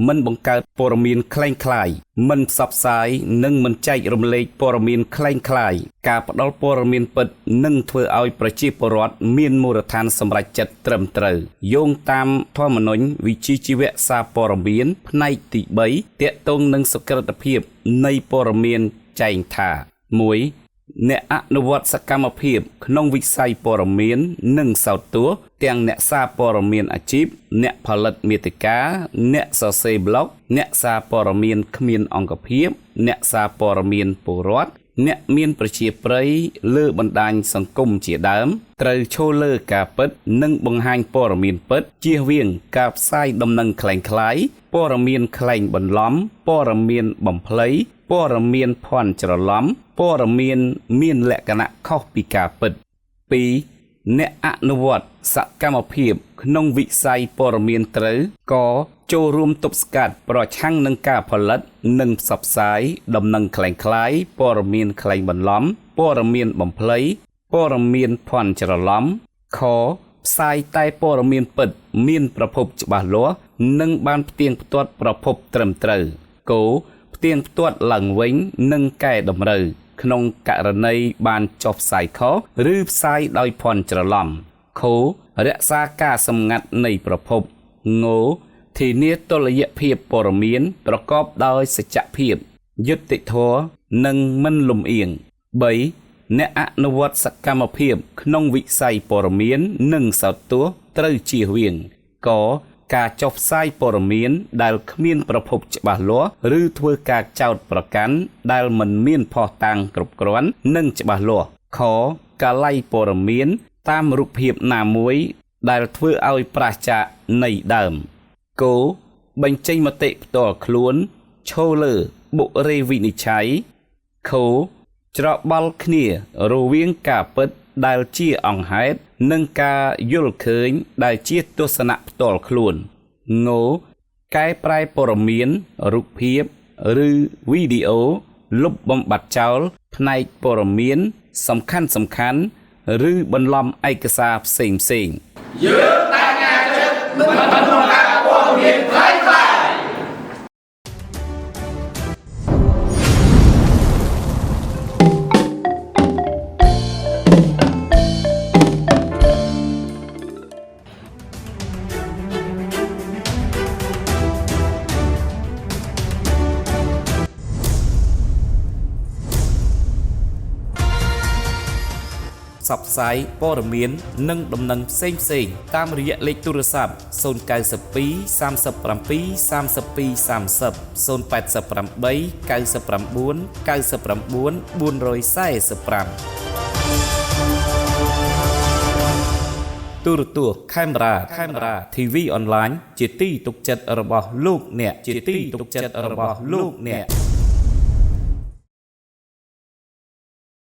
មិនបង្កើតព័ត៌មានคล้ายคล้ายមិនផ្សព្វផ្សាយនិងមិនចែករំលែកព័ត៌មានคล้ายคล้ายការផ្ដល់ព័ត៌មានពិតនឹងធ្វើឲ្យប្រជាពលរដ្ឋមានមូលដ្ឋានសម្រេចចិត្តត្រឹមត្រូវយោងតាមធម្មនុញ្ញវិជ្ជាជីវៈសារព័ត៌មានផ្នែកទី3ទាក់ទងនឹងសុក្រិតភាពនៃព័ត៌មានចែងថា1អ្នកអនុវត្តសកម្មភាពក្នុងវិស័យព័ត៌មាននិងសោតទស្សន៍ទាំងអ្នកសារព័ត៌មានអាជីពអ្នកផលិតមាតិកាអ្នកសរសេរប្លុកអ្នកសារព័ត៌មានគ្មានអង្គភាពអ្នកសារព័ត៌មានពលរដ្ឋអ្នកមានប្រជាប្រិយលើបណ្ដាញសង្គមជាដើមត្រូវឈលលើការពិតនិងបង្ហាញព័ត៌មានពិតជៀសវាងការផ្សាយដំណឹងคล้ายៗព័ត៌មានក្លែងបន្លំព័ត៌មានបំភ្លៃព័ត៌មានភ័ន្តច្រឡំព័ត៌មានលក្ខណៈខុសពីការពិត2អ្នកអនុវត្តសកម្មភាពក្នុងវិស័យព័ត៌មានត្រូវក៏ចូលរួមទប់ស្កាត់ប្រឆាំងនឹងការផលិតនិងផ្សព្វផ្សាយដំណឹងคล้ายៗព័ត៌មានក្លែងបន្លំព័ត៌មានបំភ្លៃព័ត៌មានភ័ន្តច្រឡំខផ្សាយតែព័ត៌មានពិតមានប្រភពច្បាស់លាស់និងបានផ្ទៀងផ្ទាត់ប្រភពត្រឹមត្រូវគោផ្ទៀងផ្ទាត់ឡើងវិញនិងកែតម្រូវក្នុងករណីបានចុះផ្សាយខុសឬផ្សាយដោយភ័ន្តច្រឡំខរក្សាការសម្ងាត់នៃប្រភពងធានាតុល្យភាពព័ត៌មានប្រកបដោយសច្ចភាពយុត្តិធម៌និងមិនលំអៀង3អ្នកអនុវត្តសកម្មភាពក្នុងវិស័យព័ត៌មាននិងសោតទស្សន៍ត្រូវជៀសវាងកការចុះផ្សាយព័ត៌មានដែលគ្មានប្រភពច្បាស់លាស់ឬធ្វើការចោទប្រកាន់ដែលមិនមានភស្តុតាងគ្រប់គ្រាន់និងច្បាស់លាស់ខកាល័យព័ត៌មានតាមរូបភាពណាមួយដែលធ្វើឲ្យប្រឆាចនៃដើមគោបញ្ចេញមតិផ្ទាល់ខ្លួនឈលលើបុរេវិនិច្ឆ័យខច្របល់គ្នារវាងការពិតដែលជាអង្គហេតុនិងការយល់ឃើញដែលជាទស្សនៈផ្ទាល់ខ្លួនងកែប្រែព័ត៌មានរូបភាពឬវីដេអូលុបបំបាត់ចោលផ្នែកព័ត៌មានសំខាន់ឬបន្លំឯកសារផ្សេងយើងតែងការចិត្តមិនបង្កើតព័ត៌មានคล้ายផ្សព្វផ្សាយព័ត៌មាននិងដំណឹងផ្សេងតាមរយៈលេខទូរស័ព្ទ092 37 32 30 088 99 99 445ទូរទស្សន៍ខេមរា TV អនឡាញជាទីទុកចិត្តរបស់លោកអ្នក